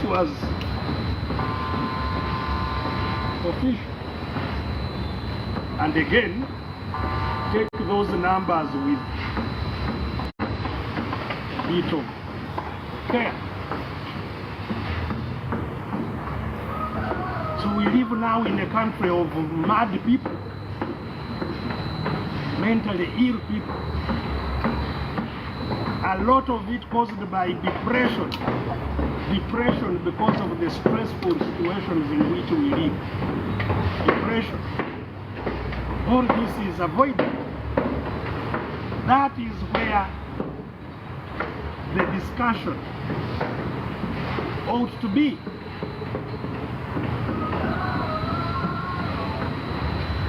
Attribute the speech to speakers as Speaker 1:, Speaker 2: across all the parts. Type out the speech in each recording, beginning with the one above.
Speaker 1: was official. And again, take those numbers with a bit of care. So we live now in a country of mad people, mentally ill people. A lot of it caused by depression. Depression because of the stressful situations in which we live. Depression. All this is avoided. That is where the discussion ought to be.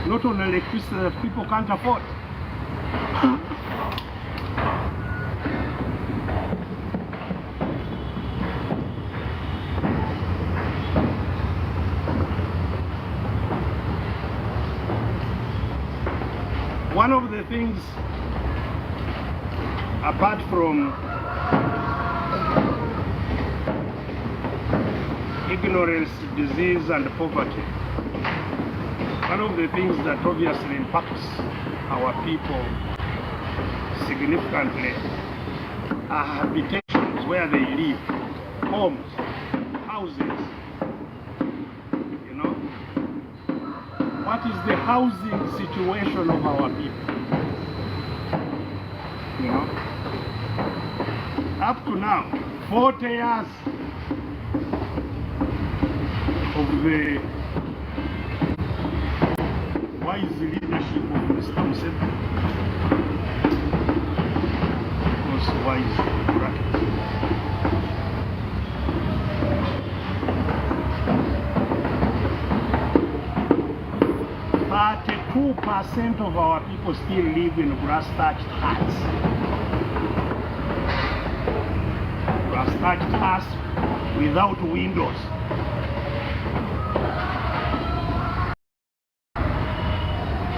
Speaker 1: Not on electricity that people can't afford. One of the things, apart from ignorance, disease, and poverty, one of the things that obviously impacts our people significantly are habitations, where they live, homes, houses. You know, what is the housing situation of our people? You know, up to now, 40 years of the wise leadership of Mr. Museveni. Was wise brackets. But 2% of our people still live in grass-thatched huts. Grass-thatched huts without windows.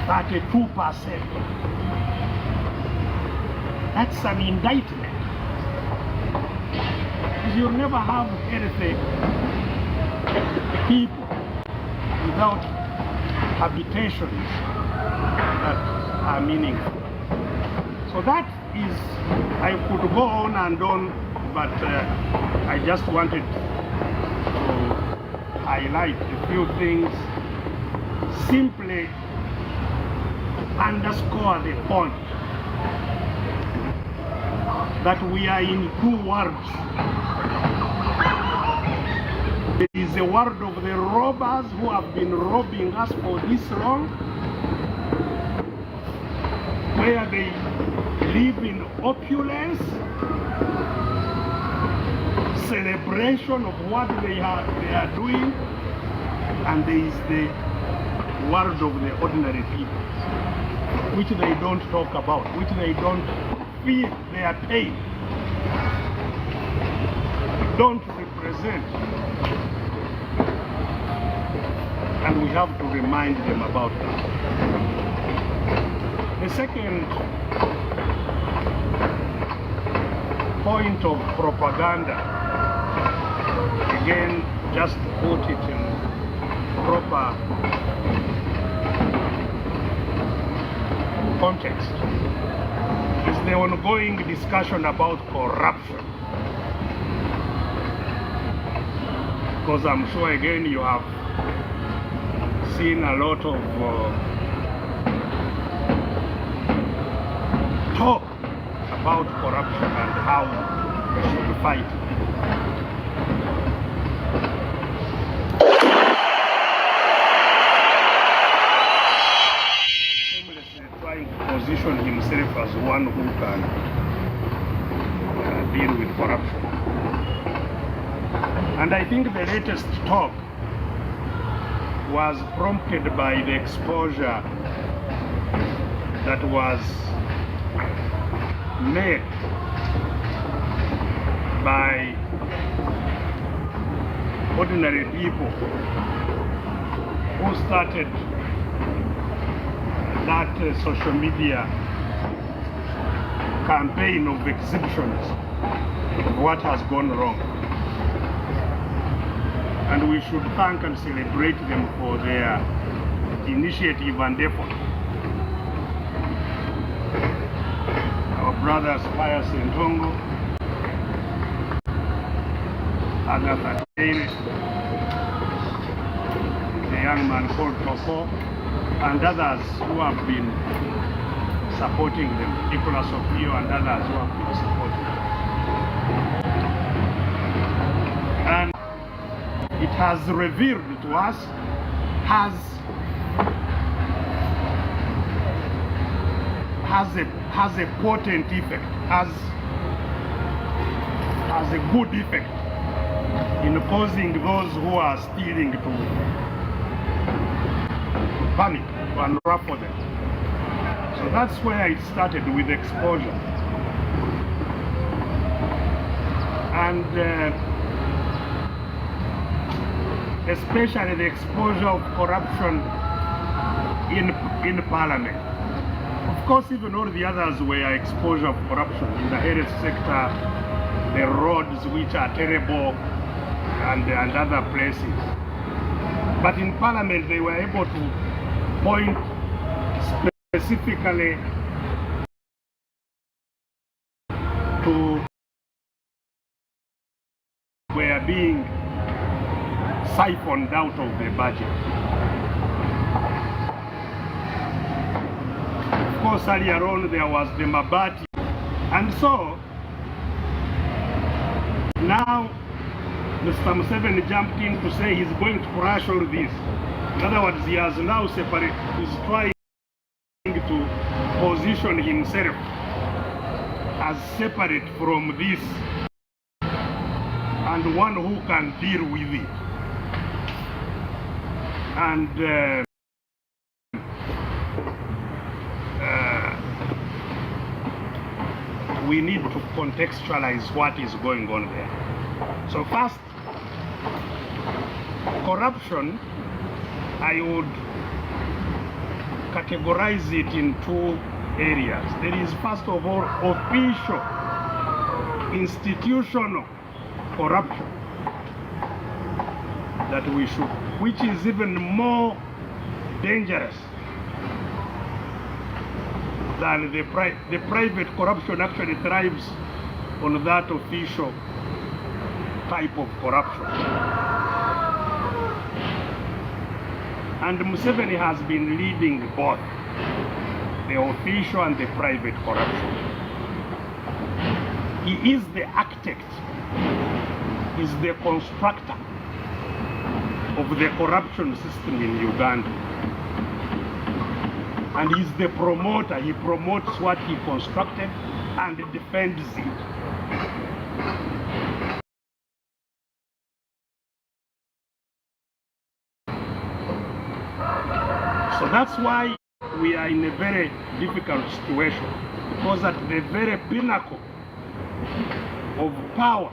Speaker 1: At 2%. That's an indictment. You'll never have healthy people without habitations that are meaningful. So that is, I could go on and on, but I just wanted to highlight a few things simply underscore the point that we are in two worlds. There is a world of the robbers who have been robbing us for this long, where they live in opulence, celebration of what they are doing, and there is the world of the ordinary people, which they don't talk about, which they don't feel their pain, don't represent. And we have to remind them about that. The second point of propaganda, again, just to put it in proper context, is the ongoing discussion about corruption. Because I'm sure again you have seen a lot of talk about corruption and how we should fight it. Position himself as one who can deal with corruption. And I think the latest talk was prompted by the exposure that was made by ordinary people who started that social media campaign of exhibitions of what has gone wrong. And we should thank and celebrate them for their initiative and effort. Our brothers Pius and Tongo, Agatha Taylor, the young man called Toko, and others who have been supporting them, Nicholas Opio and others who have been supporting them. And it has revealed to us, has a potent effect, has a good effect in causing those who are stealing to panic, to unravel them. So that's where it started, with exposure. And especially the exposure of corruption in Parliament. Of course, even all the others were exposure of corruption in the health sector, the roads which are terrible, and other places. But in Parliament, they were able to point specifically to were being siphoned out of the budget. Of course, earlier on there was the Mabati, and so now Mr. Museveni jumped in to say he's going to crush all this. In other words, he has now separated, he's trying to position himself as separate from this and one who can deal with it. And we need to contextualize what is going on there. So first, corruption, I would categorize it in two areas. There is, first of all, official, institutional corruption that we should, which is even more dangerous than the private corruption. Actually thrives on that official type of corruption. And Museveni has been leading both the official and the private corruption. He is the architect, is the constructor of the corruption system in Uganda. And he's the promoter. He promotes what he constructed and defends it. So that's why we are in a very difficult situation, because at the very pinnacle of power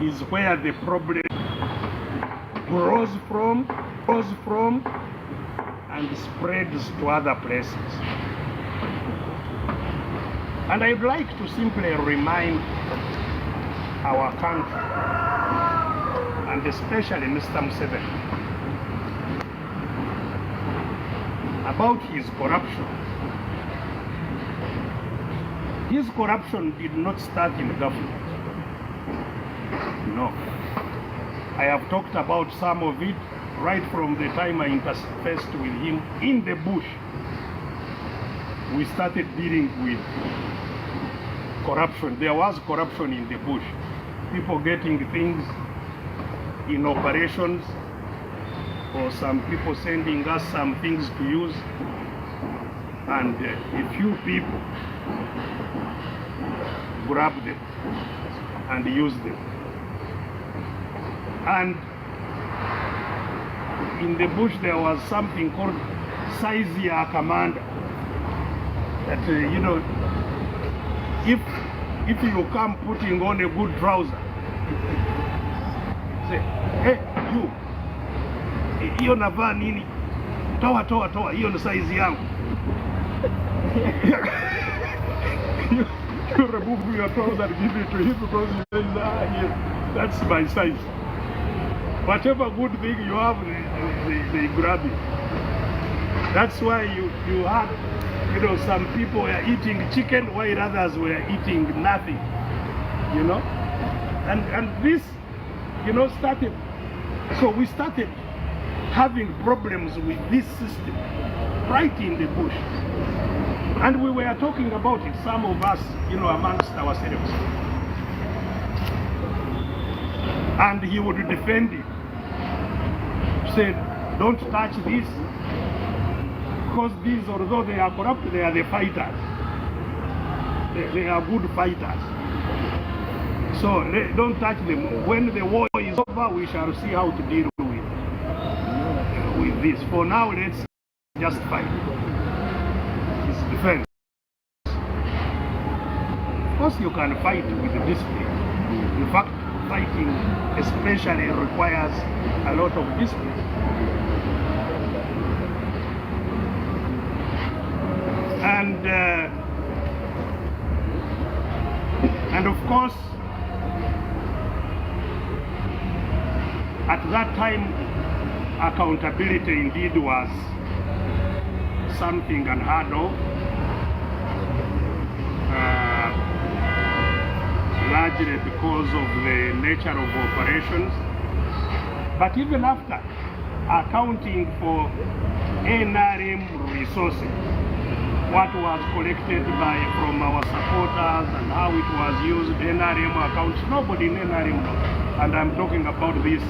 Speaker 1: is where the problem grows from and spreads to other places. And I'd like to simply remind our country, and especially Mr. Museveni, about his corruption. His corruption did not start in government. No. I have talked about some of it right from the time I interfaced with him in the bush. We started dealing with corruption. There was corruption in the bush. People getting things in operations, or some people sending us some things to use, and a few people grab them and use them. And in the bush there was something called Sizia Commander, that you know, if you come putting on a good trouser, say, hey you, hiyo navaa nini? Toa, hiyo ni size yangu. You remove your trouser and give it to him because he says, yes, that's my size. Whatever good thing you have, they grab it. That's why you had, you know, some people were eating chicken while others were eating nothing, you know. And this, you know, started. So we started having problems with this system right in the bush. And we were talking about it, some of us, you know, amongst ourselves. And he would defend it. Said, don't touch this, because these, although they are corrupt, they are the fighters. They are good fighters. So don't touch them. When the war is over, we shall see how to deal with this. For now, let's just fight. It's defense. Of course, you can fight with the discipline. In fact, fighting especially requires a lot of discipline. And of course, at that time, accountability indeed was something unheard of. Largely because of the nature of operations. But even after accounting for NRM resources, what was collected from our supporters and how it was used, NRM accounts, nobody in NRM knows. And I'm talking about this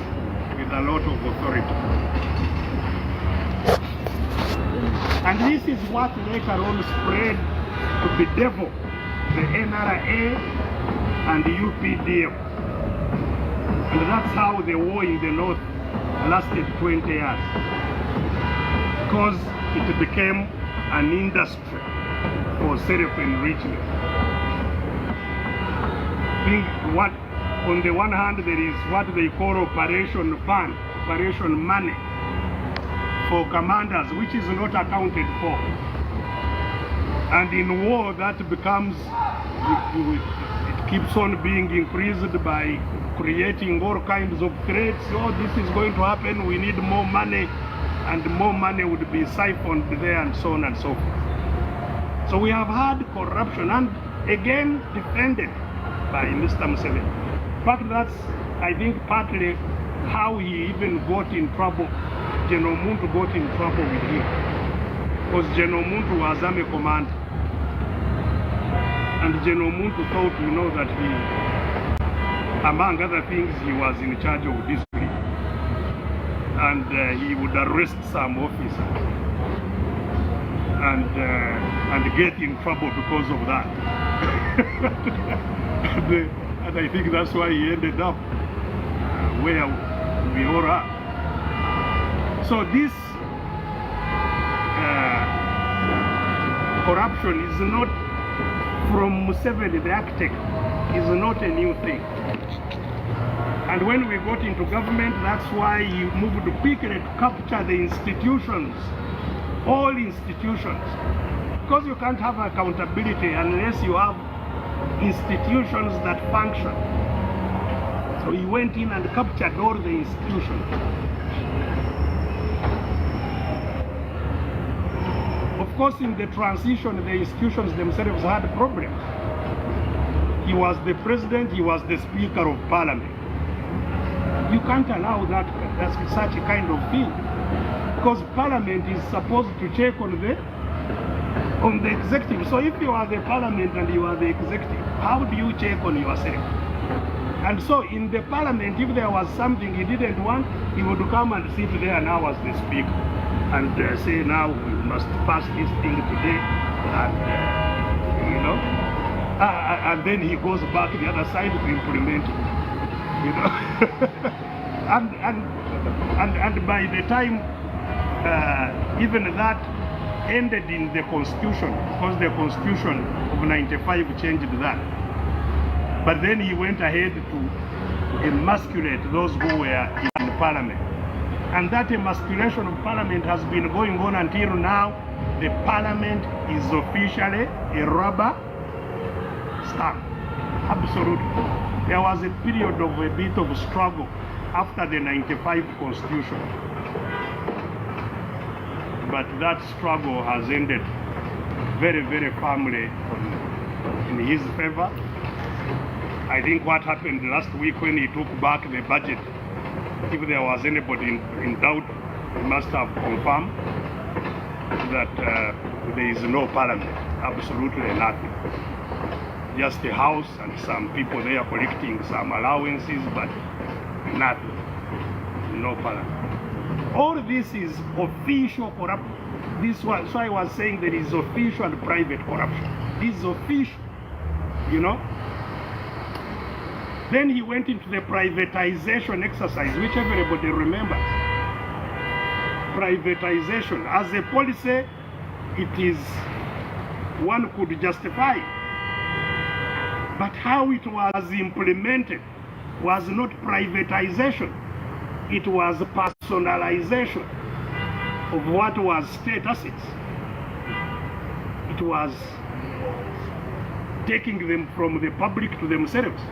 Speaker 1: with a lot of authority. And this is what later on spread to bedevil the NRA and the UPDF. And that's how the war in the north lasted 20 years. Because it became an industry for self-enrichment. What, on the one hand, there is what they call operation fund, operation money for commanders, which is not accounted for. And in war, that becomes, it keeps on being increased by creating all kinds of threats. Oh, this is going to happen, we need more money, and more money would be siphoned there, and so on and so forth. So we have had corruption, and again defended by Mr. Museveni. In fact, that's, I think, partly how he even got in trouble. General Muntu got in trouble with him, because General Muntu was army commander. And General Muntu thought, you know, that he, among other things, he was in charge of discipline. And he would arrest some officers and get in trouble because of that. And I think that's why he ended up where we all are. So this corruption is not from Museveni, the architect, is not a new thing. And when we got into government, that's why he moved quickly to capture the institutions, all institutions. Because you can't have accountability unless you have institutions that function. So he went in and captured all the institutions. Of course, in the transition, the institutions themselves had problems. He was the president, he was the speaker of parliament. You can't allow that, that's such a kind of thing, because parliament is supposed to check on the executive. So if you are the parliament and you are the executive, how do you check on yourself? And so in the parliament, if there was something he didn't want, he would come and sit there now as the speaker and say, now we must pass this thing today, and you know, and then he goes back to the other side to implement it, you know. and by the time even that ended in the constitution, because the constitution of 95 changed that. But then he went ahead to emasculate those who were in parliament. And that emasculation of parliament has been going on until now. The parliament is officially a rubber stamp. Absolutely. There was a period of a bit of struggle after the 95 Constitution. But that struggle has ended very, very firmly in his favor. I think what happened last week when he took back the budget, if there was anybody in doubt, he must have confirmed that there is no parliament, absolutely nothing. Just a house and some people there collecting some allowances, but nothing, no parliament. All this is official corruption. This was, so I was saying there is official and private corruption. This is official, you know. Then he went into the privatization exercise, which everybody remembers. Privatization, as a policy, it is, one could justify. But how it was implemented was not privatization. It was personalization of what was state assets. It was taking them from the public to themselves.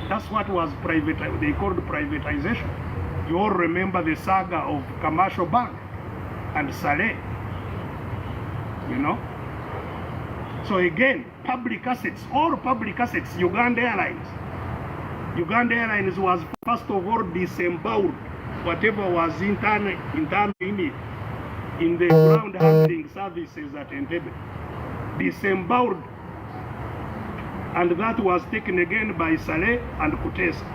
Speaker 1: That's what was they called privatization. You all remember the saga of Commercial Bank and Saleh, you know? So again, public assets, all public assets, Uganda Airlines. Uganda Airlines was first of all disemboweled, whatever was internal in the ground handling services at Entebbe. Disemboweled. And that was taken again by Saleh and Kutesa,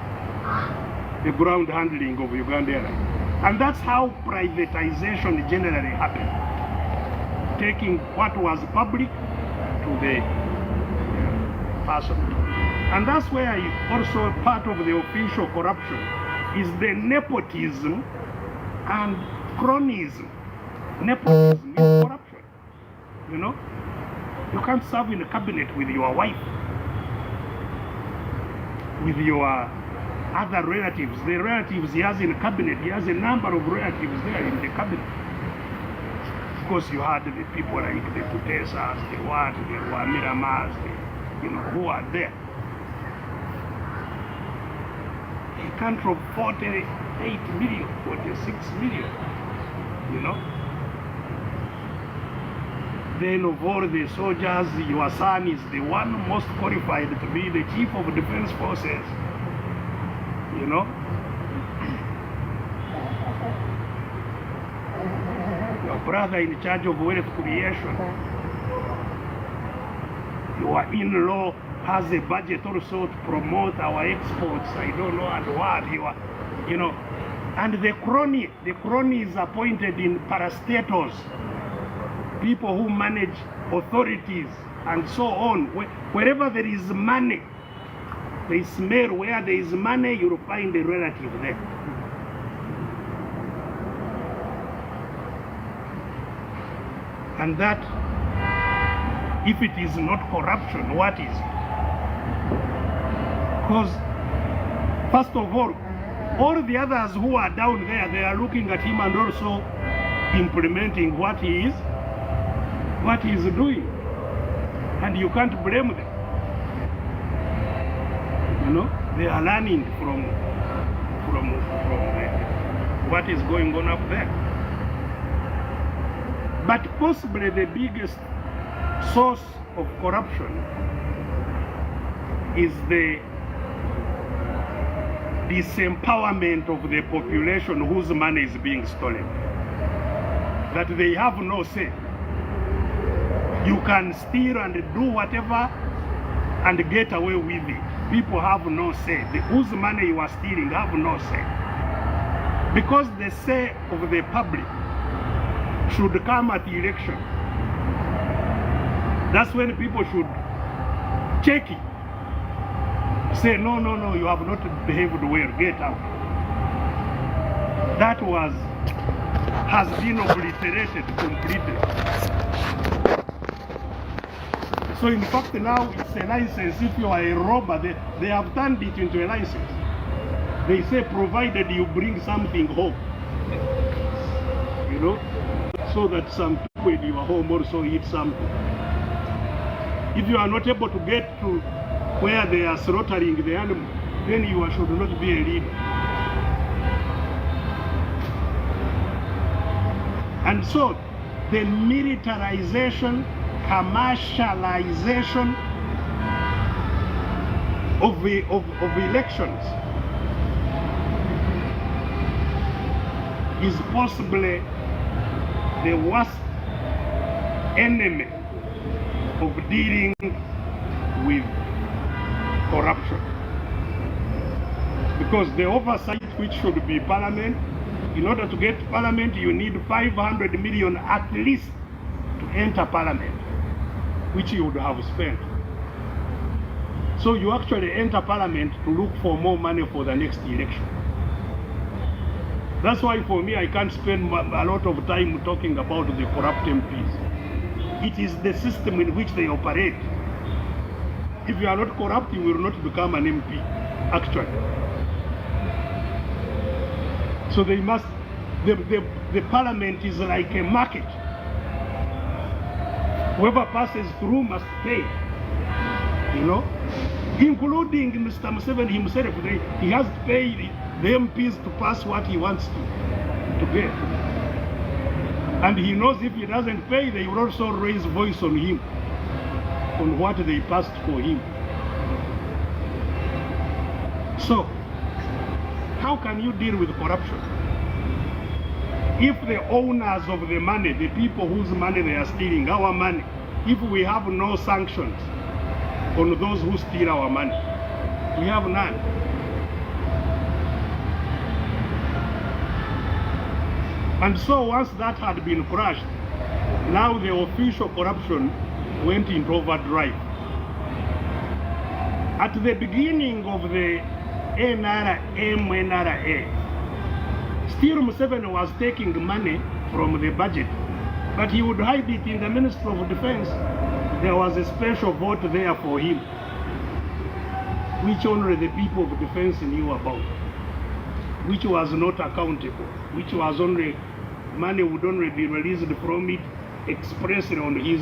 Speaker 1: the ground handling of Uganda Airlines. And that's how privatization generally happened. Taking what was public to the person. And that's where also part of the official corruption is the nepotism and cronyism. Nepotism is corruption. You know? You can't serve in a cabinet with your wife, with your other relatives. The relatives he has in the cabinet, he has a number of relatives there in the cabinet. Of course, you had the people like the Kutesas, the Miramas, you know, who are there. A country of 48 million, 46 million, you know. Then of all the soldiers, your son is the one most qualified to be the chief of defense forces, you know. Your brother in charge of wealth creation. Your in-law has a budget also to promote our exports, I don't know, and what, you know. And the crony is appointed in parastatals, people who manage authorities and so on. Wherever there is money, they smell where there is money, you'll find a relative there. And that, if it is not corruption, what is? Because, first of all the others who are down there, they are looking at him and also implementing what he is doing. And you can't blame them. You know, they are learning from what is going on up there. But possibly the biggest source of corruption is the disempowerment of the population whose money is being stolen. That they have no say. You can steal and do whatever and get away with it. People have no say. Whose money you are stealing have no say. Because the say of the public should come at the election. That's when people should check it. Say, no, you have not behaved well, get out. That has been obliterated completely. So in fact now it's a license. If you are a robber, they have turned it into a license. They say provided you bring something home. You know? So that some people in your home also eat something. If you are not able to get to where they are slaughtering the animal, then you should not be a leader. And so the militarization, commercialization of elections is possibly the worst enemy of dealing with corruption. Because the oversight, which should be Parliament, in order to get Parliament, you need 500 million at least to enter Parliament, which you would have spent. So you actually enter Parliament to look for more money for the next election. That's why for me, I can't spend a lot of time talking about the corrupt MPs. It is the system in which they operate. If you are not corrupt, you will not become an MP, actually. So they must, the Parliament is like a market. Whoever passes through must pay, you know, including Mr. Museveni himself. He has to pay the MPs to pass what he wants to get. And he knows if he doesn't pay, they will also raise voice on him, on what they passed for him. So, how can you deal with corruption? If the owners of the money, the people whose money they are stealing, our money, if we have no sanctions on those who steal our money, we have none. And so once that had been crushed, now the official corruption went into overdrive. At the beginning of the NRA, still Museveni was taking money from the budget, but he would hide it in the Ministry of Defense. There was a special vote there for him, which only the people of defense knew about, which was not accountable, which was only, money would only be released from it expressly on his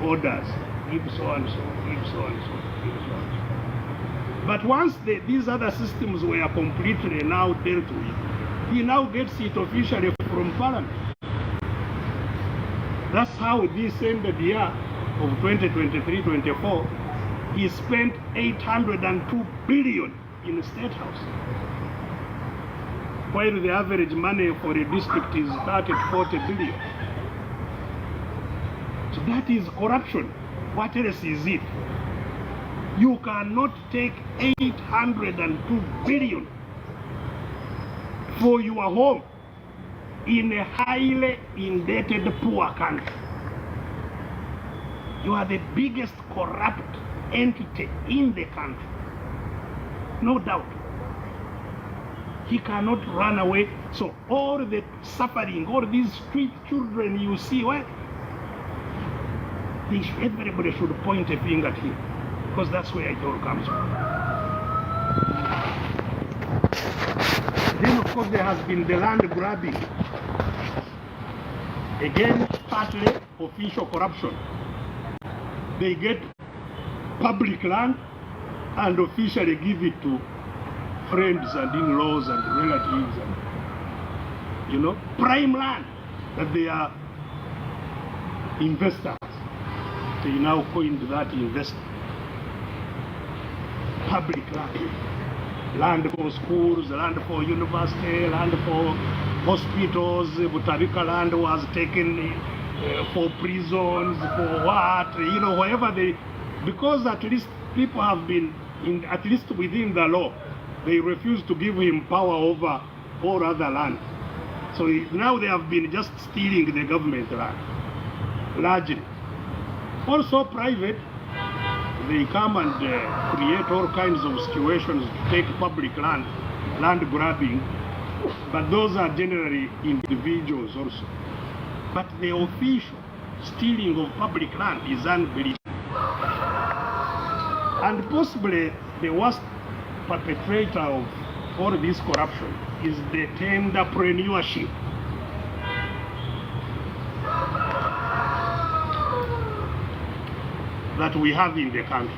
Speaker 1: orders. Give so and so, give so and so, give so and so. But once these other systems were completely now dealt with, he now gets it officially from Parliament. That's how this ended year of 2023-24, he spent 802 billion in the State House, while the average money for a district is 30 to 40 billion. So that is corruption. What else is it? You cannot take 802 billion for your home in a highly indebted poor country. You are the biggest corrupt entity in the country, no doubt. He cannot run away. So all the suffering, all these street children you see, well, everybody should point a finger at him, because that's where it all comes from. Then of course there has been the land grabbing. Again, partly official corruption. They get public land and officially give it to friends and in-laws and relatives and, you know, prime land that they are investors. They now coined that investment. Public land. Land for schools, land for university, land for hospitals. Butarika land was taken for prisons, for what, you know, wherever they, because at least people have been, at least within the law, they refuse to give him power over all other land. So now they have been just stealing the government land, largely. Also private, they come and create all kinds of situations to take public land, land grabbing, but those are generally individuals also. But the official stealing of public land is unbelievable. And possibly the worst perpetrator of all this corruption is the tenderpreneurship. That we have in the country.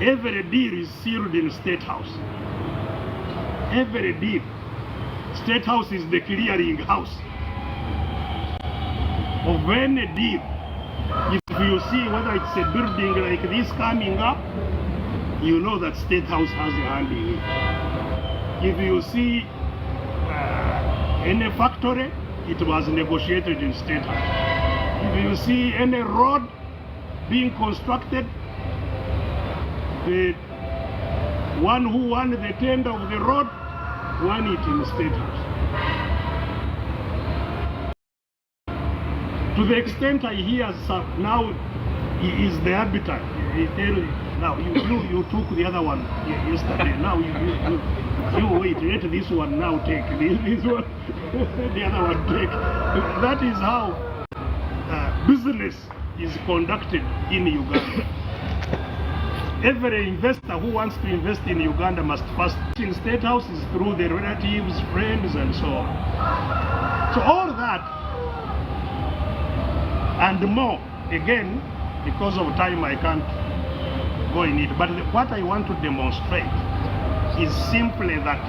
Speaker 1: Every deal is sealed in State House. Every deal. State House is the clearing house. of any deal. If you see whether it's a building like this coming up, you know that State House has a hand in it. If you see any factory, it was negotiated in State House. If you see any road being constructed, the one who won the tender of the road won it in the State House. To the extent I hear some, now is the habitat. He tell you, now you took the other one yesterday. Now you wait, let this one now take this one, the other one take. That is how business is conducted in Uganda. Every investor who wants to invest in Uganda must first in State House is through their relatives, friends, and so on. So all that and more, again, because of time I can't go in it, but what I want to demonstrate is simply that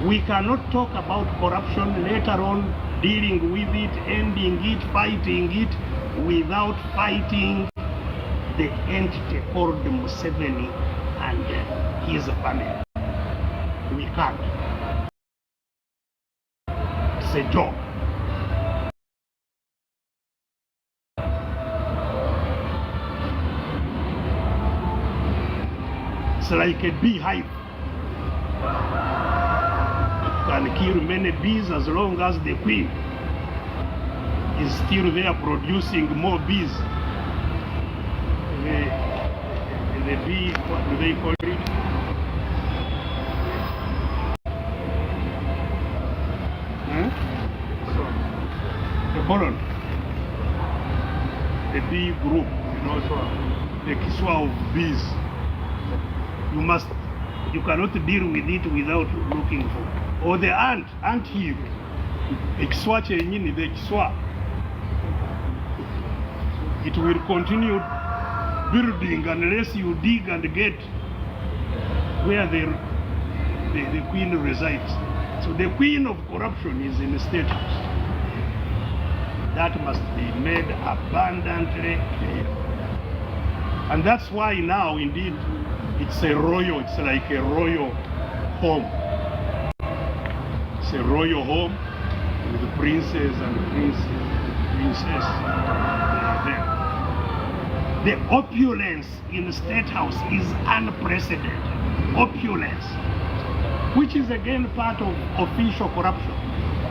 Speaker 1: we cannot talk about corruption later on, dealing with it, ending it, fighting it, without fighting the entity called Museveni and his family. We can't. It's a joke. It's like a beehive. You can kill many bees as long as the queen is still there producing more bees. The bee, what do they call it? The colony. The bee group, you know, the Kiswa of bees. You cannot deal with it without looking for. Or the ant hill. The Kiswa chenyini, the Kiswa. It will continue building unless you dig and get where the queen resides. So the queen of corruption is in the State House. That must be made abundantly clear. And that's why now, indeed, it's like a royal home. It's a royal home with the princes and princess there. The opulence in the State House is unprecedented. Opulence. Which is again part of official corruption.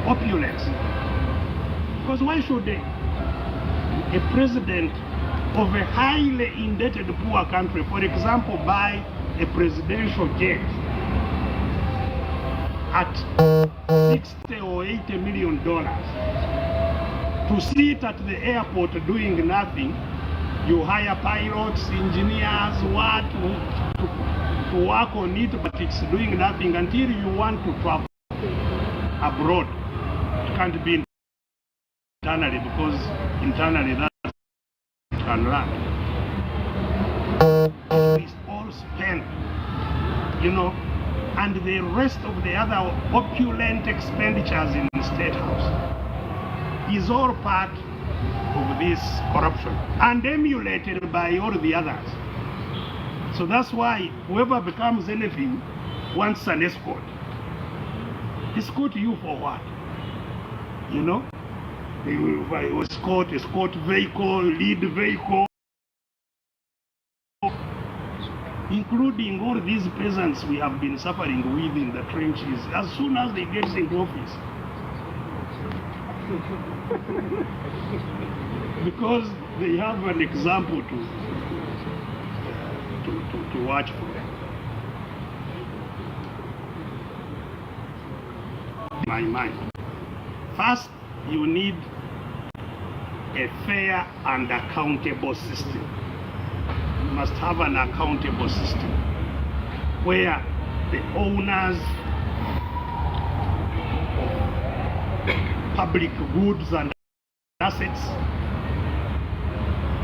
Speaker 1: Opulence. Because why should a president of a highly indebted poor country, for example, buy a presidential jet at $60 or $80 million to sit at the airport doing nothing? You hire pilots, engineers, to work on it, but it's doing nothing until you want to travel abroad. It can't be internally, because internally that can run. It's all spent, you know, and the rest of the other opulent expenditures in the State House is all part of this corruption and emulated by all the others. So that's why whoever becomes anything wants an escort. Escort you for what? You know? They will escort vehicle, lead vehicle, including all these peasants we have been suffering with in the trenches as soon as they get into office. Because they have an example to watch for. My mind. First, you need a fair and accountable system. You must have an accountable system where the owners of public goods and assets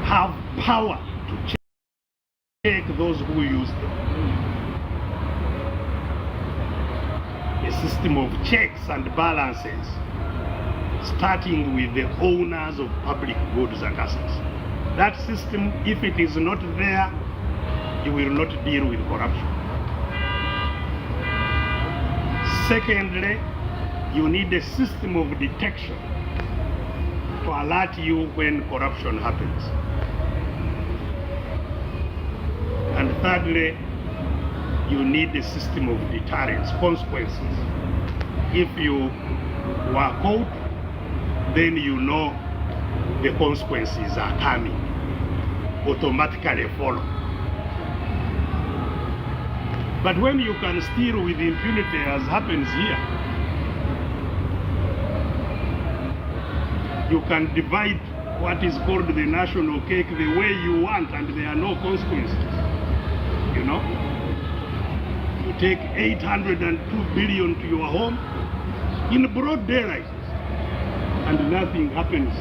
Speaker 1: have power to check those who use them. A system of checks and balances. starting with the owners of public goods and assets. That system, if it is not there, you will not deal with corruption. Secondly, you need a system of detection to alert you when corruption happens. And thirdly, you need a system of deterrence, consequences. If you were caught, then you know the consequences are coming, automatically follow. But when you can steal with impunity, as happens here, you can divide what is called the national cake the way you want, and there are no consequences. You know? You take 802 billion to your home in broad daylight, and nothing happens.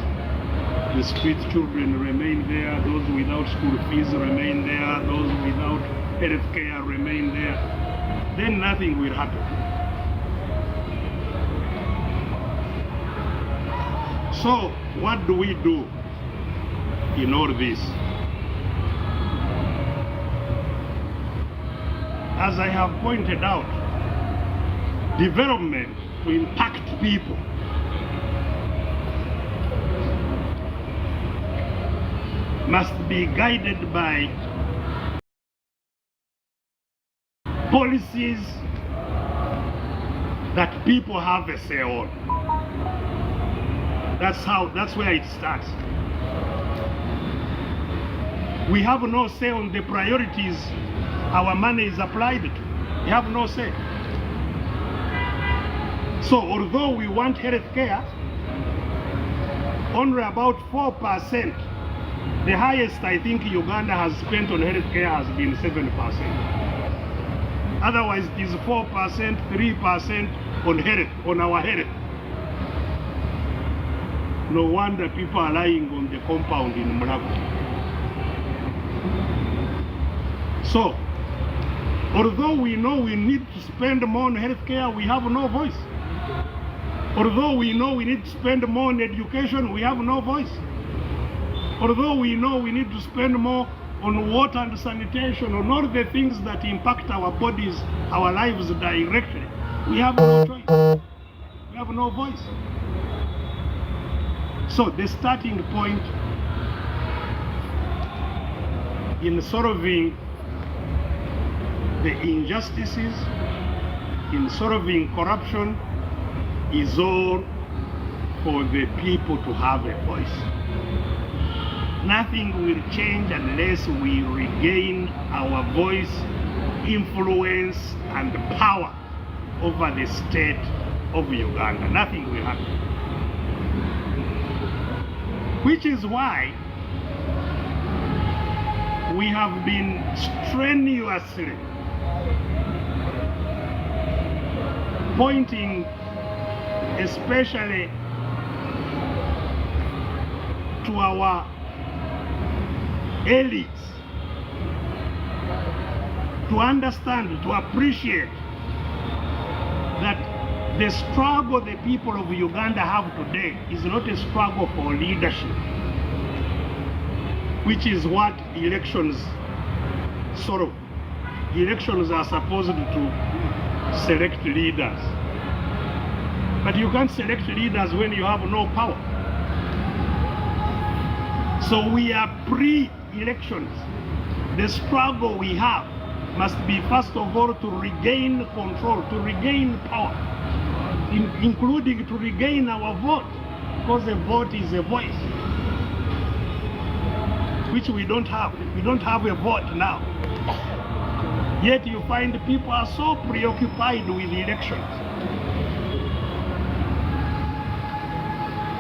Speaker 1: The street children remain there, those without school fees remain there, those without health care remain there. Then nothing will happen. So what do we do in all this? As I have pointed out, development to impact people must be guided by policies that people have a say on. That's where it starts. We have no say on the priorities our money is applied to. We have no say. So although we want health care, only about 4%, the highest I think Uganda has spent on health care has been 7%. Otherwise it is 4%, 3% on health, on our health. No wonder people are lying on the compound in Mulago. So, although we know we need to spend more on health care, we have no voice. Although we know we need to spend more on education, we have no voice. Although we know we need to spend more on water and sanitation, on all the things that impact our bodies, our lives directly, we have no choice. We have no voice. So the starting point in solving the injustices, in solving corruption, is all for the people to have a voice. Nothing will change unless we regain our voice, influence, and power over the state of Uganda. Nothing will happen. Which is why we have been strenuously pointing especially to our elites to understand, to appreciate that the struggle the people of Uganda have today is not a struggle for leadership, which is what elections sort of. Elections are supposed to select leaders. But you can't select leaders when you have no power. So we are pre-elections. The struggle we have must be first of all to regain control, to regain power, including to regain our vote, because a vote is a voice, which we don't have. We don't have a vote now. Yet you find people are so preoccupied with elections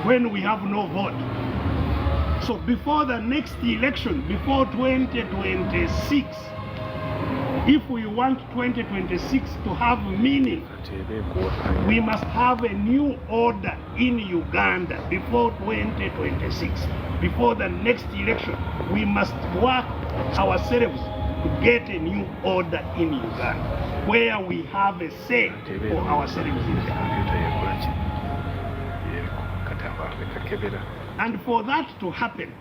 Speaker 1: when we have no vote. So before the next election, before 2026, if we want 2026 to have meaning, we must have a new order in Uganda before 2026. Before the next election, we must work ourselves to get a new order in Uganda, where we have a say for ourselves in the country. And for that to happen,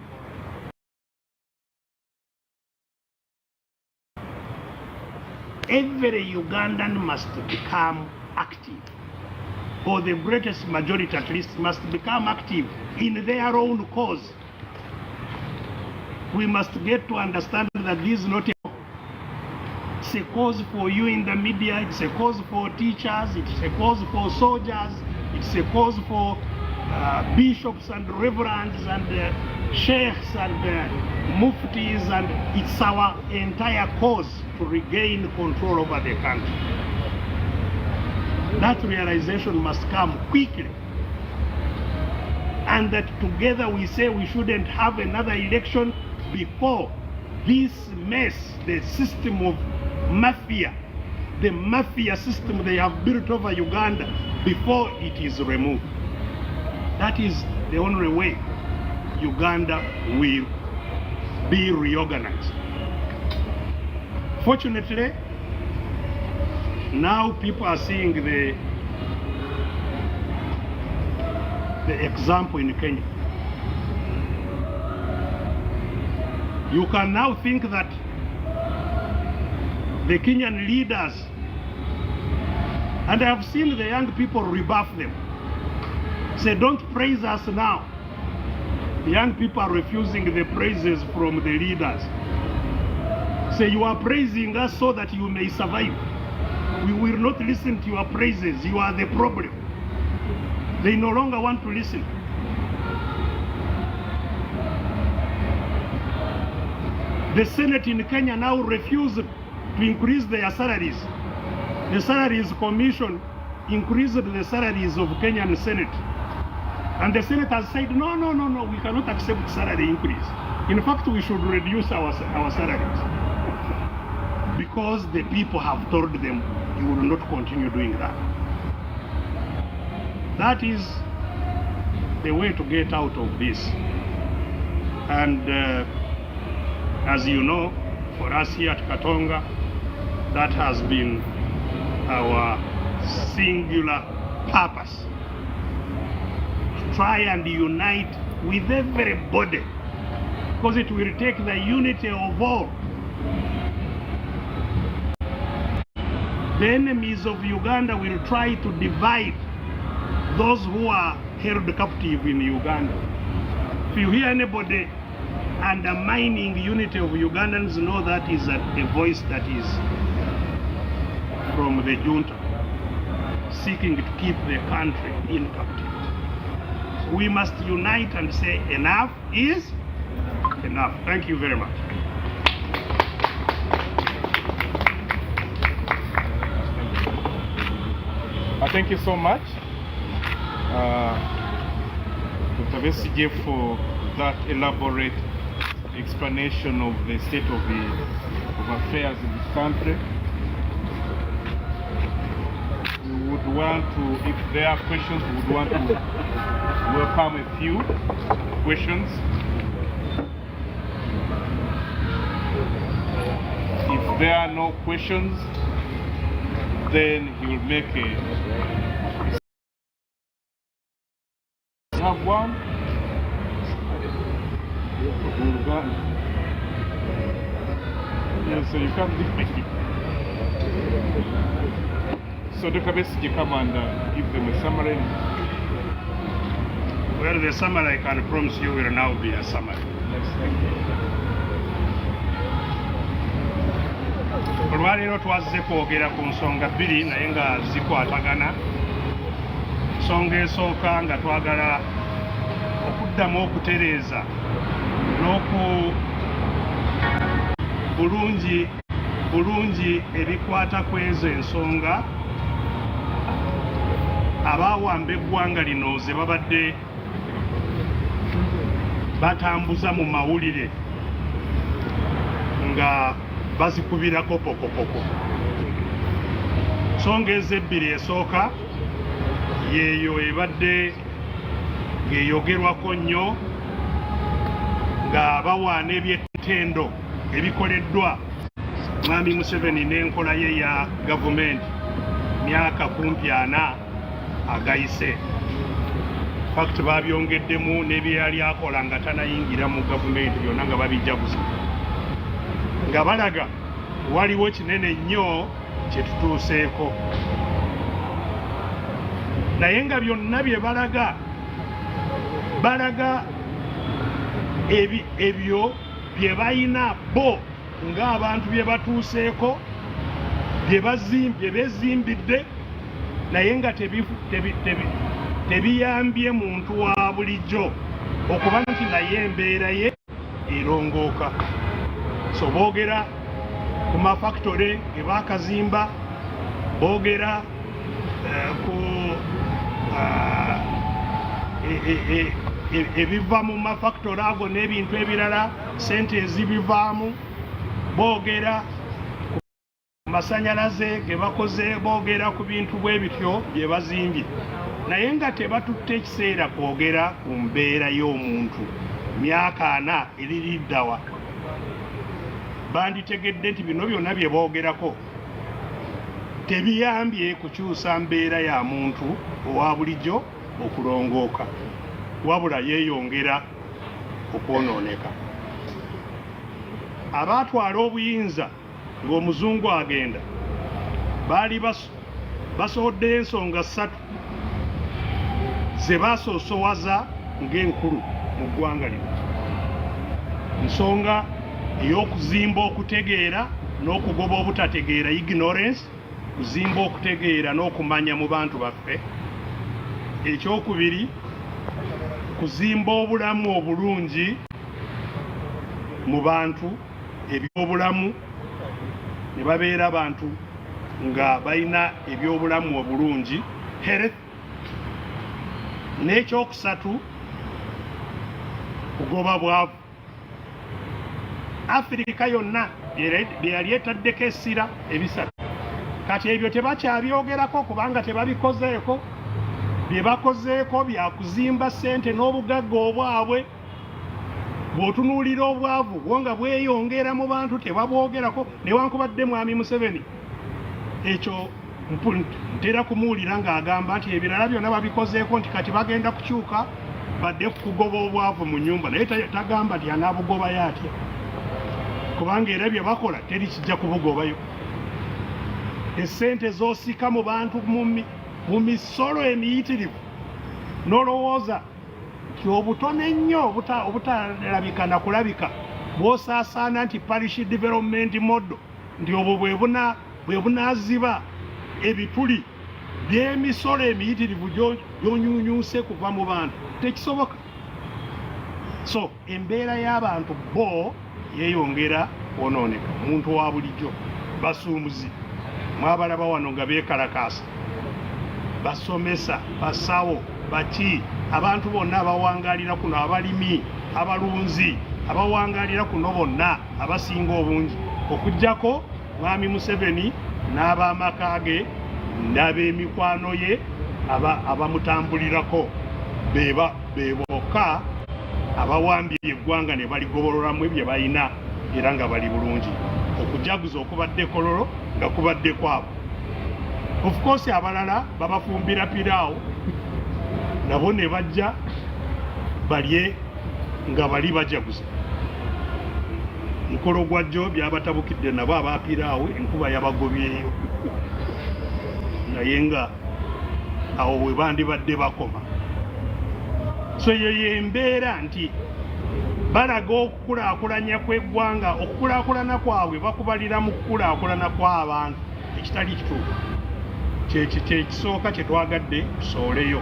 Speaker 1: every Ugandan must become active, or the greatest majority at least must become active in their own cause. We must get to understand that this is not it's a cause for you in the media, it's a cause for teachers, it's a cause for soldiers, it's a cause for bishops and reverends and sheikhs and muftis, and it's our entire cause to regain control over the country. That realization must come quickly, and that together we say we shouldn't have another election before this mess, the system of mafia, the mafia system they have built over Uganda, before it is removed. That is the only way Uganda will be reorganized. Fortunately, now people are seeing the example in Kenya. You can now think that the Kenyan leaders, and I have seen the young people rebuff them, say, don't praise us now. The young people are refusing the praises from the leaders. Say, you are praising us so that you may survive. We will not listen to your praises. You are the problem. They no longer want to listen. The Senate in Kenya now refused to increase their salaries. The Salaries Commission increased the salaries of Kenyan Senate. And the Senate has said, no, we cannot accept salary increase. In fact, we should reduce our salaries. Because the people have told them, you will not continue doing that. That is the way to get out of this. And as you know, for us here at Katonga, that has been our singular purpose. To try and unite with everybody, because it will take the unity of all. The enemies of Uganda will try to divide those who are held captive in Uganda. If you hear anybody undermining unity of Ugandans, know that is a voice that is from the junta, seeking to keep the country in captivity. So we must unite and say enough is enough. Thank you very much.
Speaker 2: Thank you so much, Dr. Besigye, for that elaborate explanation of the state of affairs in this country. We would want to, if there are questions, we would want to welcome a few questions. If there are no questions, then he will make a... You have one? Yeah, so you can't leave me. So Dr. Besigye, come and give them a summary.
Speaker 1: Well, the summary I can promise you will now be a summary.
Speaker 2: Yes, thank you.
Speaker 1: Olwaleero twazze kwogera ku nsonga bbiri naye nga zikwatagana. Ensonga esooka nga twagala okuddamu okutereeza bulungi ebikwata ku ezo ensonga abaawamba eggwanga lino ze babadde batambuza mu mawulire nga bazikubirako pokopoko. Nsonga ezebbiri esooka yeeyo ebadde ng'eyogerwako nnyo nga bawaana eby'ettendo ebikoleddwa Mwami Museveni n'enkola ye ya gavumenti myaka kumpi 4 agayise. fact babyongeddemu n'ebyali akola nga tanayingira mu gavumenti byonna nga babijaguza nga balaga waliwo kinene nnyo kye tutuuseeko naye nga byonna bye balaga ebyo bye bayina bo ng'abantu bye batuuseeko bye bezimbidde naye nga tebiyambye muntu wa bulijjo okuba nti naye embeera ye erongooka. So boogera ku mafactory ge baakazimba, boogera ku ebiva mu mafactory ago n'ebintu ebirala sente ezibivaamu, boogera ku masanyalaze ge bakoze, boogera ku bintu bwe bityo bye bazimbye naye nga tebatutte ekiseera kwogera ku mbeera y'omuntu myaka 4 eririddawa. Banditegedde nti bino byonna bye boogerako tebiyambye kukyusa mbeera ya muntu owa bulijjo okulongooka, wabula yeeyongera okwonooneka. Abaatwala obuyinza ng'omuzungu agenda baali basooddeyo ensonga 3 ze baasoosowaza ng'enkulu mu ggwanga lino. Nsonga ey'okuzimba okutegeera n'okugoba obutategeera, ignorance, kuzimba okutegeera n'okumanya mu bantu baffe. Ekyokubiri, kuzimba obulamu obulungi mu bantu, ebyobulamu ne babeera abantu nga balina ebyobulamu obulungi, health. N'ekyokusatu, kugoba bwavu. Afirika yonna bye yali etaddeko essira ebisatu, kati ebyo tebakyabyogerako kubanga tebabikozeeko. Bye bakozeeko bya kuzimba ssente n'obugagga obwabwe. Bw'otunuulira obwavu bwo nga bweyongera mu bantu tebabwogerako, newankubadde mwami Museveni ekyo ntera kumuwulira ng'agamba nti ebirala byonna babikozeeko nti kati bagenda kukyuka badde kugoba obwavu mu nnyumba, naye tagamba nti anaabugobayo atya kubanga era bye bakola teri kijja kubugobayo. Essente z'osika mu bantu mu misolo emiyitirivu n'olowooza nti obutone nnyo obutalabika na kulabika bw'osaasaana nti parish development model nti obwo bwe bunaaziba ebituli by'emisolo emiyitirivu gy'onyunyuuse kuva mu bantu, tekisoboka. So embeera y'abantu bo yeeyongera kwonooneka. Omuntu wa bulijjo, basuumuzi mwabalaba wano nga beekalakaasa, basomesa, basawo, baki, abantu bonna abawangaalira kuno, abalimi, abalunzi, abawangaalira kuno bonna abasinga obungi okuggyako mwami Museveni n'ab'amaka ge n'ab'emikwano ye abamutambulirako be bokka abawambye eggwanga ne baligoboloramu bye balina era nga bali bulungi. Okujaguza okubadde kololo nga kubadde kwabo. Of course abalala babafumbira piraawo nabo ne bajja balye nga bali bajaguza. Mukolo gwa jjo byabatabukidde nabo abaapiraawo enkuba yabagobyeyo naye nga awo bwe bandibadde bakoma. So yembeera nti balaga okukulaakulanya kw'eggwanga, okukulaakulana kwabwe bakubalira mu kukulaakulana kw'abantu ekitali kituufu. Kyekisooka kye twagadde tusooleyo.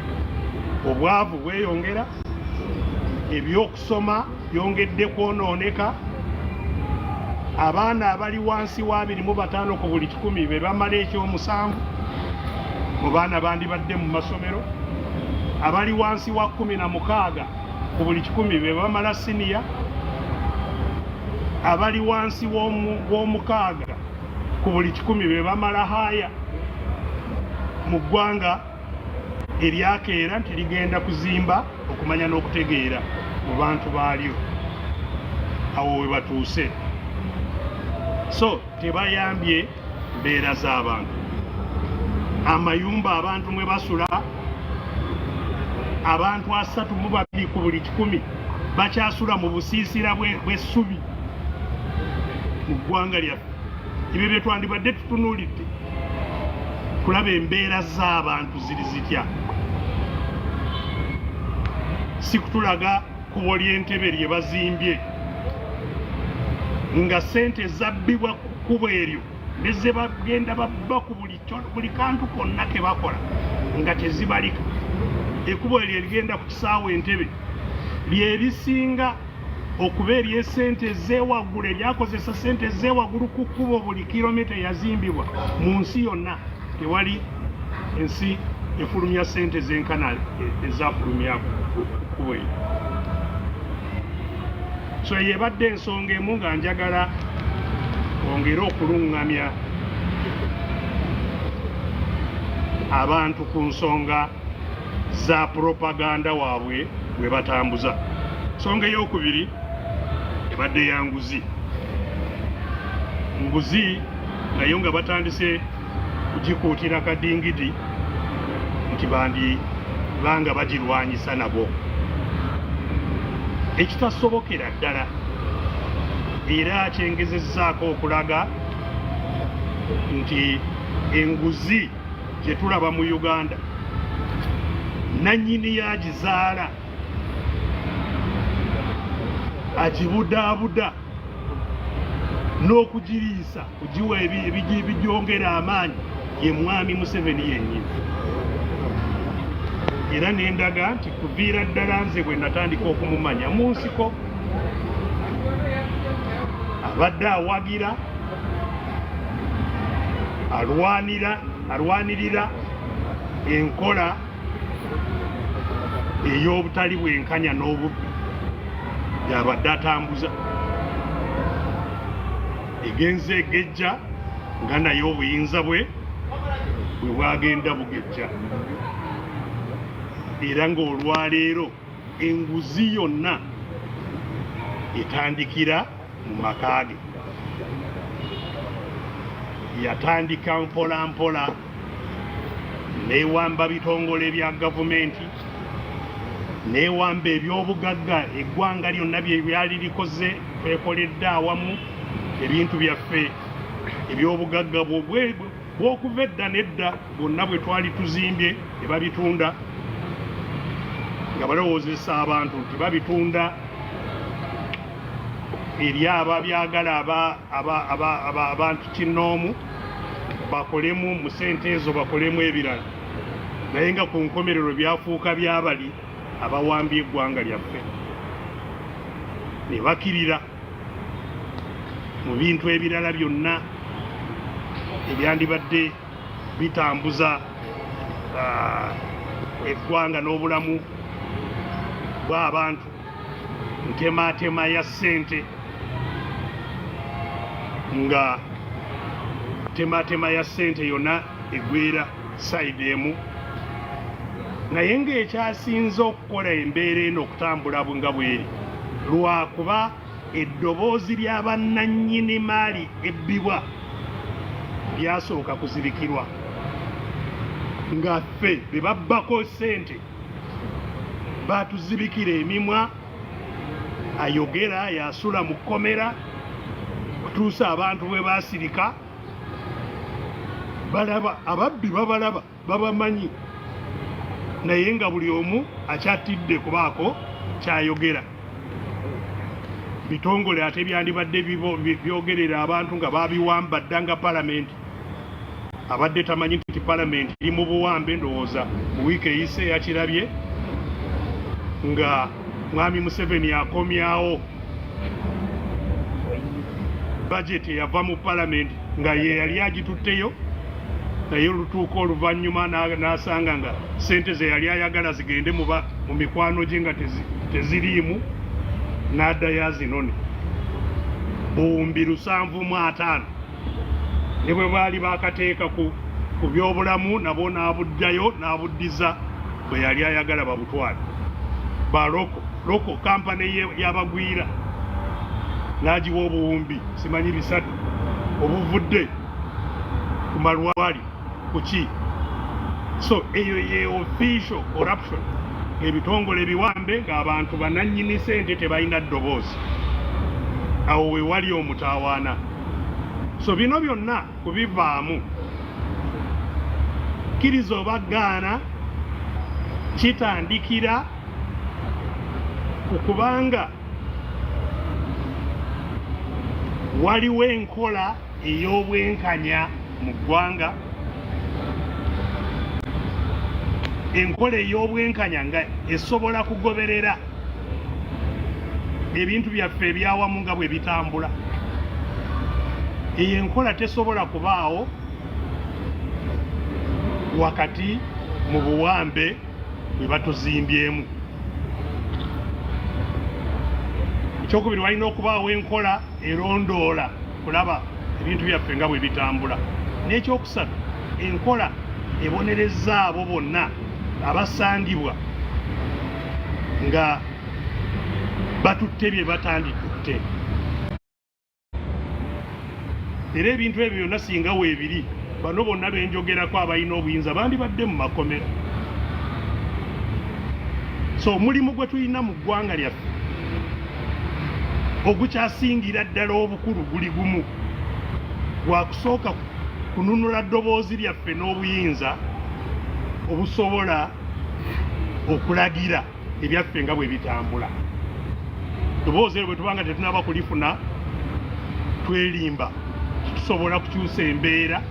Speaker 1: Obwavu bweyongera, ebyokusoma byongedde kwonooneka, abaana abali wansi wa 25 ku buli 100 be bamala ekyomusanvu mu baana bandibadde mu masomero, abali wansi wa 16 ku buli 100 be bamala siniya, abali wansi w'omukaaga ku buli 100 be bamala haaya. Mu ggwanga eryakeera nti ligenda kuzimba okumanya n'okutegeera mu bantu baalyo awo we batuuse. So tebayambye mbeera z'abantu. Amayumba abantu mwe basula abantu 32 ku buli 100 bakyasula mu busiisira bw'essubi mu ggwanga lyaffe. Ebyo bye twandibadde tutunuulidde kulaba embeera z'abantu ziri zitya, si kutulaga kubo ly'entebe lye bazimbye nga ssente zabbibwa ku kkubo eryo ne ze bagenda babba ku buli kantu konna ke bakola nga tezibalika. Ekkubo eryo erigenda ku kisaawe Entebbe lye lisinga okuba ery'essente ez'ewaggulu, eryakozesa ssente ez'ewaggulu ku kkubo buli kilomita yazimbibwa mu nsi yonna. Tewali ensi efulumya ssente zenkana ezafulumya ku kkubo eryo. So yebadde ensonga emu nga njagala ongera okuluŋŋamya abantu ku nsonga za propaganda waabwe bwe batambuza. Nsonga ey'okubiri ebadde ya nguzi. Nguzi nayo nga batandise kugikuutira kadingidi nti banga bagirwanyisa nabo, ekitasobokera ddala, era kyengezezzaako okulaga nti enguzi gye tulaba mu Uganda nannyini yagizaala agibudaabuda n'okugiriisa kugiwa ebigyongera amaanyi ye mwami Museveni yennyini. Era nendaga nti kuviira ddala nze bwe natandika okumumanya mu nsiko abadde awagira alwanirira enkola ey'obutali bwenkanya n'obubbi gy'abadde atambuza, egenze egejja nga naye obuyinza bwe bwagenda bugejja. Era ng'olwaleero enguzi yonna etandikira mu maka ge. Yatandika mpola mpola neewamba bitongole bya gavumenti, neewamba eby'obugagga eggwanga lyonna bye byali likoze, twekoledde awamu ebintu byaffe eby'obugagga bw'okuva edda n'edda bwonna bwe twali tuzimbye ne babitunda nga balowoozesa abantu nti babitunda eri ababyagala abantu kinnoomu bakolemu mu ssente ezo bakolemu ebirala, naye nga ku nkomerero byafuuka byabali abawambye eggwanga lyaffe ne bakirira mu bintu ebirala byonna ebyandibadde bitambuza eggwanga n'obulamu bw'abantu. Ntematema ya ssente nga tematema ya ssente yonna egwera sayidi emu, naye ng'ekyasinze okukola embeera eno okutambula nga bweri lwakuba eddoboozi ly'abannannyini maali ebbibwa lyasooka kuzibikirwa, nga ffe be babbako ssente batuzibikira emimwa, ayogera yasula mu kkomera kutuusa abantu bwe basirika balaba ababbi babalaba babamanyi, naye nga buli omu akyatidde kubaako kyayogera. Bitongole ate byandibadde byogerera abantu nga babiwamba dda nga palamenti, abadde tamanyi nti palamenti eri mu buwambe. Ndowooza mu wiiki eyise yakirabye nga mwami Museveni akomyawo bajeti yava mu palamenti nga ye yali agitutteyo, naye olutuuka oluvannyuma n'asanga nga ssente ze yali ayagala zigende mu mikwano gye nga teziriimu, n'addayo azinone buwumbi 750 ne bwe baali bakateeka ku byobulamu nabo n'abuddayo n'abuddiza bwe yali ayagala babutwale. Loko kampani y'abagwira n'agiwa obuwumbi simanyi 3 obuvudde ku malwali ku ki. So eyo ye official corruption ebitongole biwambe ng'abantu banannyini ssente tebalina ddoboozi, awo we wali omutawaana. So bino byonna kubivaamu, kkiriza oba gaana, kitandikira okubanga waliwo enkola ey'obwenkanya mu ggwanga, enkola ey'obwenkanya nga esobola kugoberera ebintu byaffe ebyawamu nga bwe bitambula. Eyo enkola tesobola kubaawo wakati mu buwambe bwe batuzimbyemu. Ekyokubiri, walina okubaawo enkola erondoola kulaba ebintu byaffe nga bwe bitambula. N'ekyokusatu, enkola ebonerezza abo bonna abasangibwa nga batutte bye batanditutte. Era ebintu ebyo byonna singa weebiri, bano bonna benjogerako abalina obuyinza bandibadde mu makomera. So omulimu gwe tulina mu ggwanga lyaffe ogukyasingira ddala obukulu guli gumu, gwa kusooka kununula ddoboozi lyaffe n'obuyinza obusobola okulagira ebyaffe nga bwe bitambula. Ddoboozi eryo bwe tubanga tetunaba kulifuna, twerimba tusobola kukyusa embeera,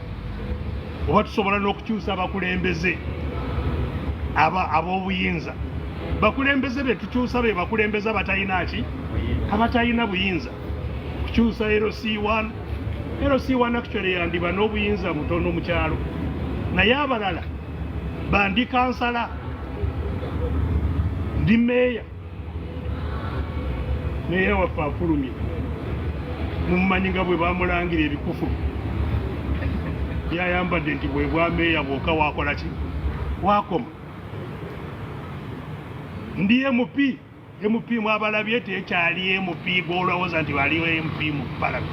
Speaker 1: oba tusobola n'okukyusa abakulembeze ab'obuyinza. Bakulembeze be tukyusa be bakulembeze abatalina ki, abatalina buyinza. Kukyusa LC1 actually yandiba n'obuyinza butono mu kyalo, naye abalala bandi kansala, ndi meeya waffe afulumye, mumumanyi nga bwe bamulangira ebikufu byayambadde nti bwe bwa meeya bwoka wakola ki, wakoma. Ndi MP mwabalabye tekyali MP gw'olowooza nti waliwo MP mu Parliament.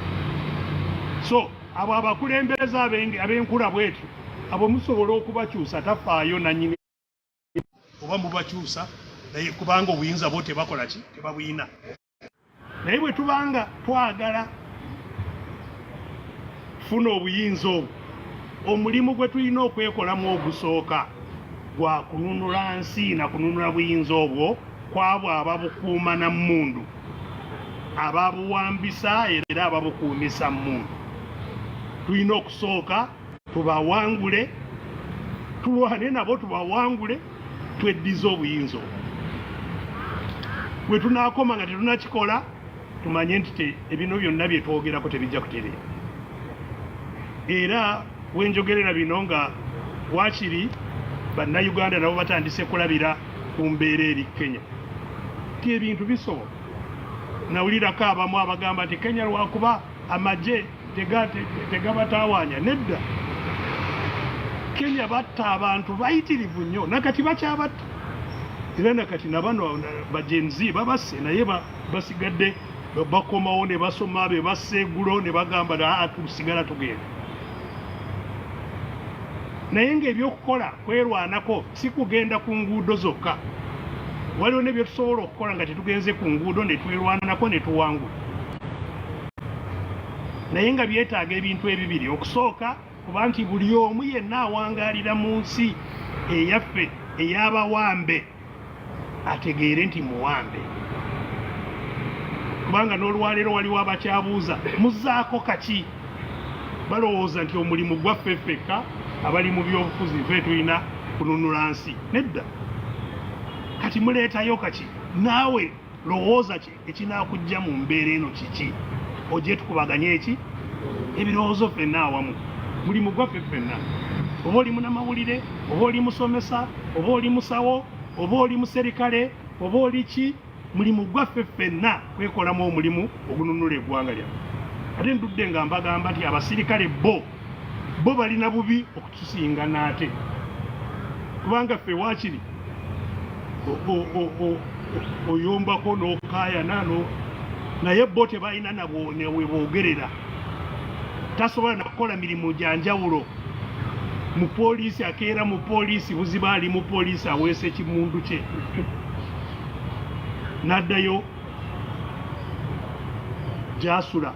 Speaker 1: So abo abakulembeze ab'enkula bwetu, abo musobola okubakyusa, tafaayo nannyini oba mubakyusa, naye kubanga obuyinza bo tebakola ki, tebabuyina. Naye bwe tubanga twagala kufuna obuyinza obwo, omulimu gwe tulina okwekolamu ogusooka gwa kununula nsi na kununula buyinza obwo kwabo ababukuuma na mmundu, ababuwambisa era ababukuumisa mmundu. Tulina okusooka tubawangule, tulwane nabo tubawangule, tweddize obuyinza obwo. Bwe tunaakoma nga tetunakikola, tumanye nti ebino byonna bye twogerako tebijja kutereera. Era wenjogerera bino nga wakiri bannayuganda nabo batandise kulabira ku mbeera eri Kenya ti ebintu bisobola. Nawulirako abamu abagamba nti Kenya lwakuba amagye tegabatawaanya. Nedda, Kenya batta abantu bayitirivu nnyo, nakati bakyabatta. Era nakati nabano bajenzi babasse, naye basigadde bakomawo ne basoma be basseegulo ne bagamba tusigala tugenda. Naye ng'ebyokukola kwerwanako si kugenda ku nguudo zokka. Waliwo ne bye tusobola okukola nga tetugenze ku nguudo ne twerwanako ne tuwangula. Naye nga byetaaga ebintu ebibiri. Okusooka kuba nti buli omu yenna awangaalira mu nsi eyaffe ey'abawambe ategeere nti muwambe. Kubanga n'olwaleero waliwo abakyabuuza muzzaako kaki, balowooza nti omulimu gwaffe ffekka abali mu byobufuzi ffe tulina kununula nsi. Nedda, kati muleetayo kaki? Naawe lowooza ki ekinaakujja mu mbeera eno kiki? Ojje tukubaganye eki ebirowoozo ffenna awamu, mulimu gwaffe ffenna. Oba oli munnamawulire, oba oli musomesa, oba oli musawo, oba oli muserikale, oba oli ki, mulimu gwaffe ffenna kwekolamu omulimu ogununula eggwanga lyaffe. Ate ndudde nga mbagamba nti abasirikale bo balina bubi okutusinga naate, kubanga ffe waakiri oyombako n'okaayana naye bo tebalina nabwe boogerera. Tasobola nakukola mirimu gya njawulo mu poliisi akeera mu poliisi buziba ali mu poliisi aweesa ekimundu kye n'addayo gy'asula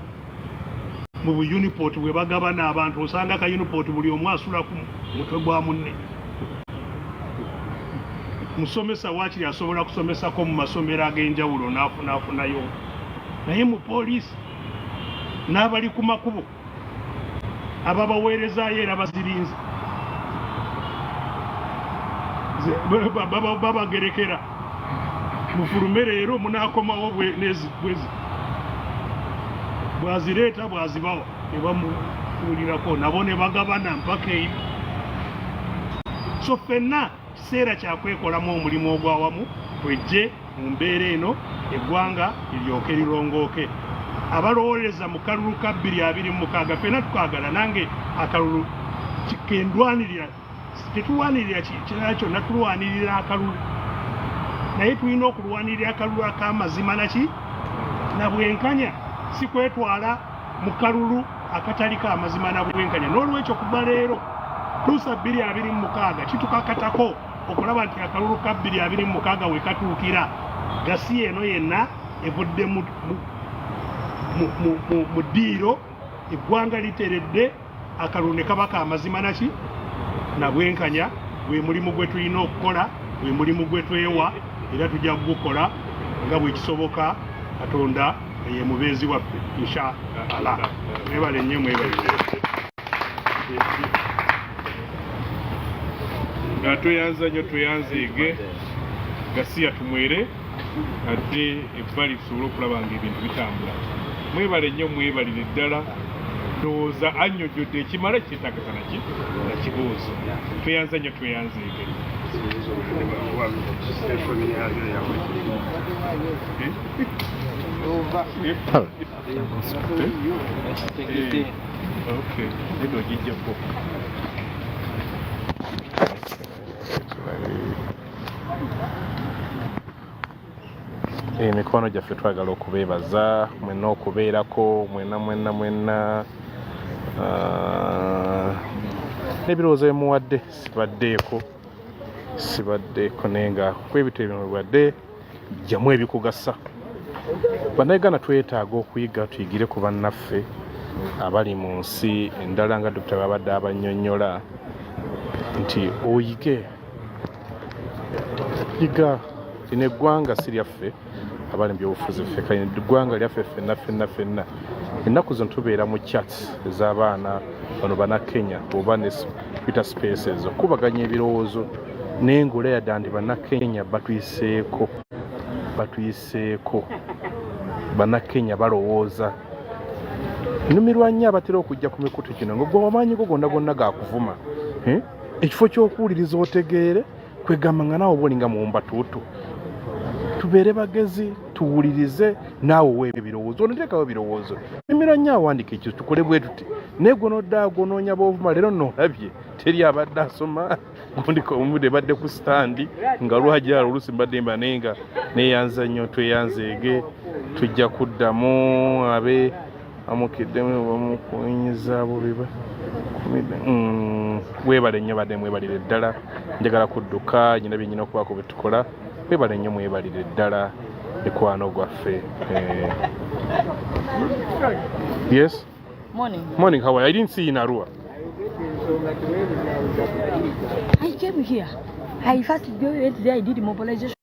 Speaker 1: mu buyunipoti bwe bagabana abantu osanga ka yunipoti buli omu asula ku mutwe gwa munne. Musomesa waakiri asobola kusomesako mu masomero ag'enjawulo n'afunayo, naye mu poliisi n'abali ku makubo ababaweerezaayo era bazirinze babagerekera mufulume leero munaakomawo bwezi bwazireeta bwazibawa ne bamuwulirako nabo ne bagabana mpaka eyo. So ffenna kiseera kyakwekolamu omulimu ogwawamu twejje mu mbeera eno eggwanga liryoke lirongooke. Abalowooleza mu kalulu ka 2026 ffenna tukaagala nange akalulu kendwanirira, tetulwanirira kirala kyonna, tulwanirira akalulu, naye tulina okulwanirira akalulu ak'amazima naki na bwenkanya, si kwetwala mu kalulu akatali k'amazima na bwenkanya. N'olwekyo kuba leero tuusa 2026 kitukakatako okulaba nti akalulu ka 2026 we katuukira gasi eno yenna evudde mu ddiiro, eggwanga literedde, akalulu ne kaba k'amazima naki na bwenkanya. Gwe mulimu gwe tulina okukola, gwe mulimu gwe twewa, era tujja kugukola nga bwe kisoboka. Katonda ye mubeezi waffe insha Allah. Mwebale nnyo, mwebale.
Speaker 2: Nga tweyanza nnyo tweyanzeege gasi yatumwere ate ebbali tusobole okulaba nga ebintu bitambula. Mwebale nnyo, mwebalire ddala. Ndowooza annyonnyodde ekimala kyetagasa na kibuuzo. Tweyanza nnyo tweyanzeege. Okay, ndio jijjapo. Emikono gyaffe twagala okubeebaza mwenna okubeerako mwenna n'ebirowoozo bimuwadde sibaddeeko naye nga kwebito ebimuwadde jjamu ebikugasa. Bannayuganda twetaaga okuyiga, tuyigire ku bannaffe abali mu nsi endala nga Dr. babadde abannyonnyola nti oyige, yiga. Lino eggwanga si lyaffe abali mu byobufuzi ffe, kale eggwanga lyaffe ffenna. Ennaku zino tubeera mu chats ez'abaana bano Bannakenya oba ne Twitter spaces okubaganya ebirowoozo, naye ng'olayadde nti Bannakenya batuyiseeko, Bannakenya balowooza. Nnumirwa nnyo abatera okujja ku mikutu kino ng'ogwa amaanyi go gonna gaakuvuma, ekifo ky'okuwuliriza otegeere kwegamba nga naawe oba olinga muwumbatuutu. Tubeere bagezi, tuwulirize, naawe oweebyo ebirowoozo, onoteekawo ebirowoozo. Nnumirwa nnyo awandiika ekyo tukole bwe tuti, naye gonoddaako onoonya bw'ovuma. Leero nno olabye teri abadde asoma, gondika omudde badde ku standi nga lwajala oluusi mbadde mba naye nga neeyanza nnyo, tweyanzeege. Tujja kuddamu abe amukiddemu bamukunyiza bubiba. Weebale nnyo, badde mwebalire ddala. Njagala kudduka, nyina bye nyina okubaako bye tukola. Weebale nnyo, mwebalire ddala mikwano gwaffe. Yes? Morning, how are you? I didn't see you in Arua.
Speaker 3: I came here. I first went there, I did mobilization.